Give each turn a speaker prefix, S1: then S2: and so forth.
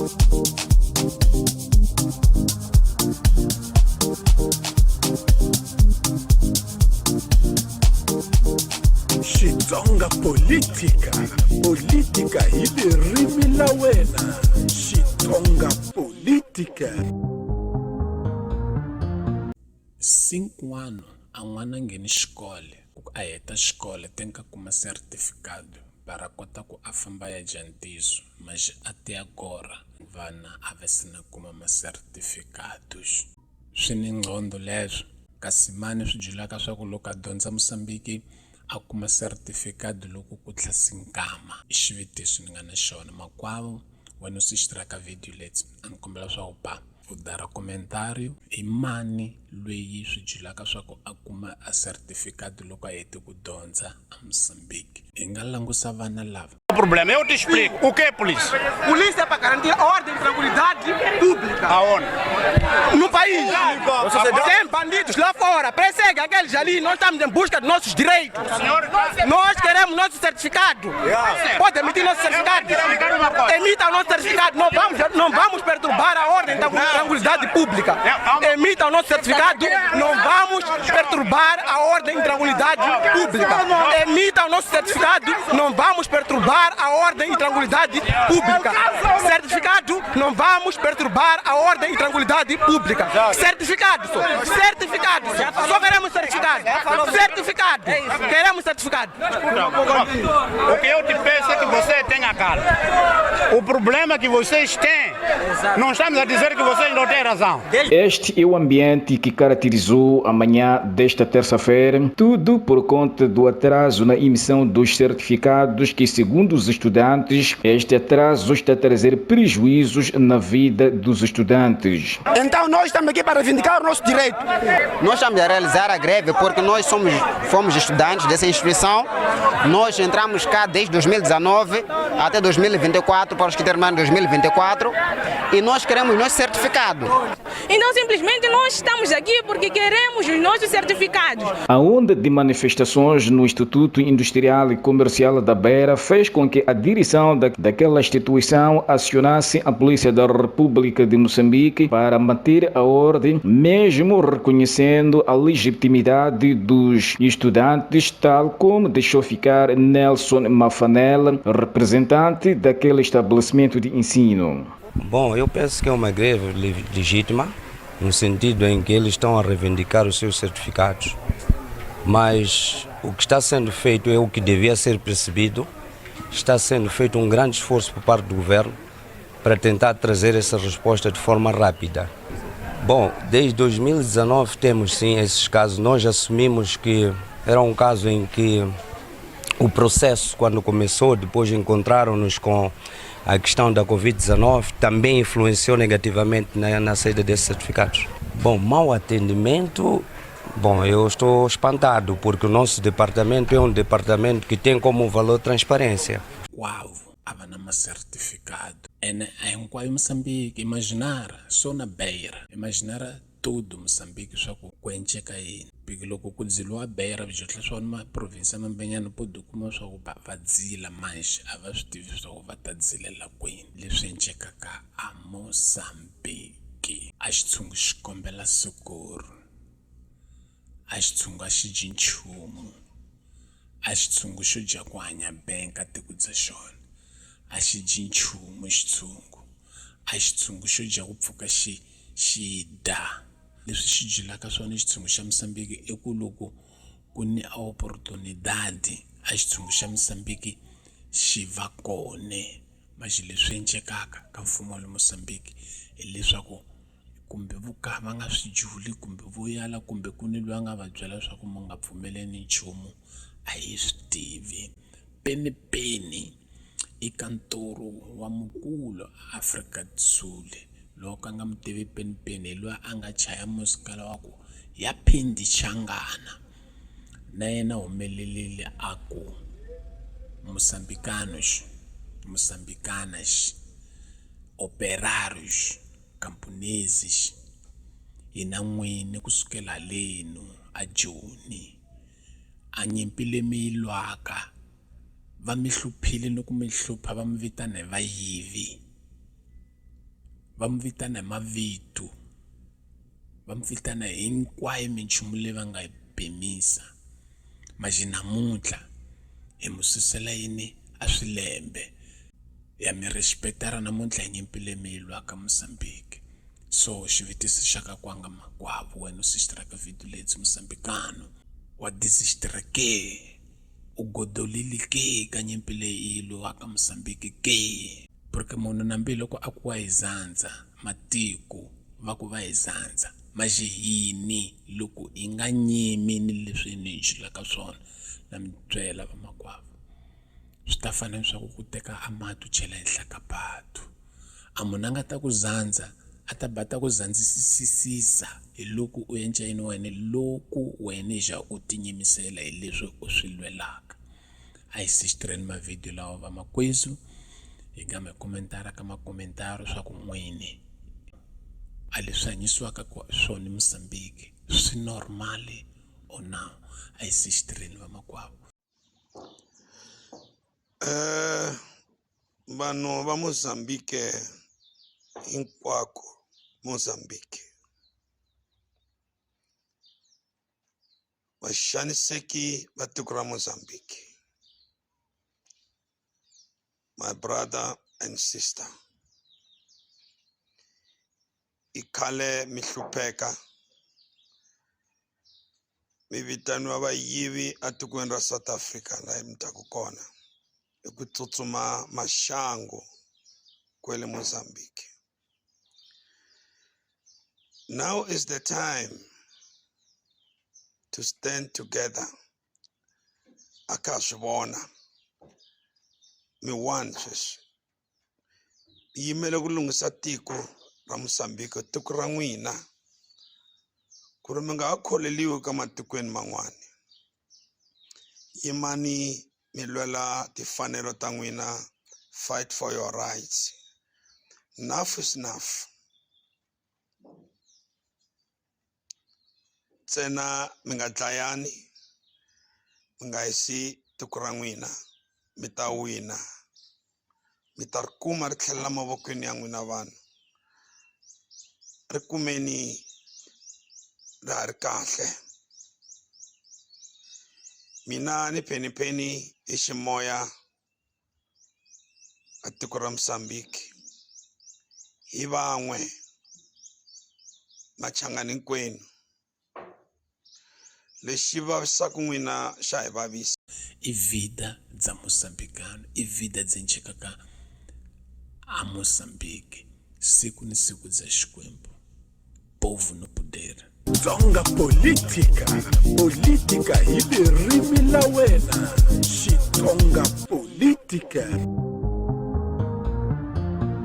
S1: Xitsonga política, política hi ririmi la wena. Xitsonga política. 5 anos a n'wana ngheni xikolo, ku a heta xikolo tenka kuma certificado para kota ku a famba ya jantiso, mas até agora vana a va sina kuma ma certificados. Swi ni ngcondo leswo, kasi mani swi julaka swa ku loko a dyondza Mosambiki a kuma certificado loko ku tlhasinkama. I xivutiso ni nga na xona makwavo wena u swi xitiraka video leti a ni kombela swa ku pa u dara comentario i mani lweyi swi julaka swa ku a kuma a certificado loko a hete ku dyondza a Mosambiki. Hi nga langusa vana lava.
S2: O problema, eu te explico. O que é polícia?
S3: Polícia é para garantir a ordem e tranquilidade pública.
S2: Aonde?
S3: No país. Tem bandidos lá fora, perseguem aqueles ali. Nós estamos em busca de nossos direitos. Nós queremos nosso certificado. Pode emitir nosso certificado. Emita o nosso certificado. Não vamos perturbar a ordem e tranquilidade pública. Emita o nosso certificado. Não vamos perturbar a ordem e tranquilidade pública. Emita o nosso certificado. Não vamos perturbar a ordem e tranquilidade pública. Certificado, não vamos perturbar a ordem e tranquilidade pública. Certificado, certificado. Só queremos certificado. Certificado. Queremos certificado.
S2: O que eu te peço é que você tenha calma. O problema que vocês têm, não estamos a dizer que vocês não têm razão.
S4: Este é o ambiente que caracterizou a manhã desta terça-feira, tudo por conta do atraso na emissão dos certificados que, segundo os estudantes, este atraso está a trazer prejuízos na vida dos estudantes.
S3: Então nós estamos aqui para reivindicar o nosso direito.
S5: Nós estamos a realizar a greve porque nós fomos estudantes dessa instituição. Nós entramos cá desde 2019 até 2024, para os que terminam em 2024, e nós queremos nosso certificado.
S6: Então simplesmente nós estamos aqui porque queremos os nossos certificados.
S4: A onda de manifestações no Instituto Industrial e Comercial da Beira fez com que a direção daquela instituição acionasse a Polícia da República de Moçambique para manter a ordem, mesmo reconhecendo a legitimidade dos estudantes, tal como deixou ficar Nelson Mafanella, representante daquele estabelecimento de ensino.
S7: Bom, eu penso que é uma greve legítima, no sentido em que eles estão a reivindicar os seus certificados, mas o que está sendo feito é o que devia ser percebido. Está sendo feito um grande esforço por parte do governo para tentar trazer essa resposta de forma rápida. Bom, desde 2019 temos sim esses casos. Nós assumimos que era um caso em que o processo, quando começou, depois encontraram-nos com a questão da Covid-19, também influenciou negativamente na saída desses certificados. Bom, mau atendimento. Bom, eu estou espantado porque o nosso departamento é um departamento que tem como valor transparência.
S1: Uau, havia certificado. É um qual Moçambique, imaginar, só na beira, imaginar tudo Moçambique, só com quente cair. Porque logo que dizilou a beira, já só numa província, mas bem no podo como só o vazila mais, a vastive só o vatadzila la queen. Lixente cá a Moçambique. As tungas combela socorro. As tungas xidinchumo. As tungas xujaguanya bem katekuzashona. As xidinchumo xtungu. As tungas xujagupfuka xida. Leswi xi jilaka swona xitshungu xa Moçambique i ku loko ku ni a opportunidade a xitshungu xa Moçambique xi va kone. Mas leswi endlekaka ka mfumo wa Moçambique hi leswaku kumbe vuka va nga swi juli kumbe voyala kumbe ku ni loyi a nga va byela leswaku mu nga pfumeleni nchumu a hi swi tivi. Penipeni i kantoro wa mukulu Afrika Dzonga loko a nga mu tivi penipeni loyi a nga chaya musikala wa ku ya Phindi Changana na yena humelelile a ku Moçambicanos, operários, camponeses, hina n'wini kusukela lenu a Joni a nyimpi leyi mi yi lwaka va mi hluphile ni ku mi hlupha va mi vitana hi vayivi. va mi vitana hi mavito, va mi vitana hinkwayo minchumu leyi va nga yi pimisa. Maji namuntlha hi mi susela yini a swilembe, ya mi respectara namuntlha hi nyimpi leyi mi yi lwaka Mozambique. So xivutiso xa ka Kwanga Makwavo, wena u sixitiraka vito lebyi Mosambikano wa desisitira ke, u godolile ke ka nyimpi leyi yi lwaka Mozambique ke? Porque munhu nambi loko a ku wa hi zandza matiko va ku va hi zandza, maji yini loko hi nga nyimi ni leswi ni hi xilaka swona na mi byela va Makwavo? Swi ta fana leswaku ku teka amati u chela henhla ka patu. A munhu a nga ta ku zandza a ta bata ku zandzisisisa hi loko u endla yini wena, loko wena ja u tinyimisela hi leswi u swi lwelaka. A hi sixitireni mavideo lawa va Makwezu, hi nga mi komentara ka makomentaro swa ku n'wini a leswi hanyisiwaka swona Mozambique swi normali or now. A hi sixitireni va Makwavo.
S8: Vanhu va Mozambique hinkwako Mozambique vaxaniseki va tiko ra Mozambique, my brother and sister, i khale mi hlupheka, mi vitaniwa vayivi a tikweni ra South Africa laha mi taku kona hi ku tsutsuma maxangu kwele Mozambique. Now is the time to stand together. Aka swi vona mi one sweswi yimele ku lunghisa tiko ra Mozambique, tiko ra n'wina, ku ri mi nga ha kholeliwi ka matikweni man'wana. Yimani mi lwela timfanelo ta n'wina, fight for your rights. Enough is enough. Tsena mi nga dlayani, mi nga hisi tiko ra n'wina, mi ta wina, mi ta ri kuma ri tlhelela mavokweni ya n'wina vanhu. Ri kumeni ri ha ri kahle. Mina ni phenipeni hi ximoya a tiko ra Mozambique, hi van'we machangani hinkwenu. Lexi vavisaka n'wina xa hi vavisa.
S1: I vida dza Mozambikano, i vida dzi ncekaka a Mozambique siku ni siku dza Xikwembu, povo no poder.
S9: Tsonga politika, politika hi ririmi la wena. Xitsonga politika.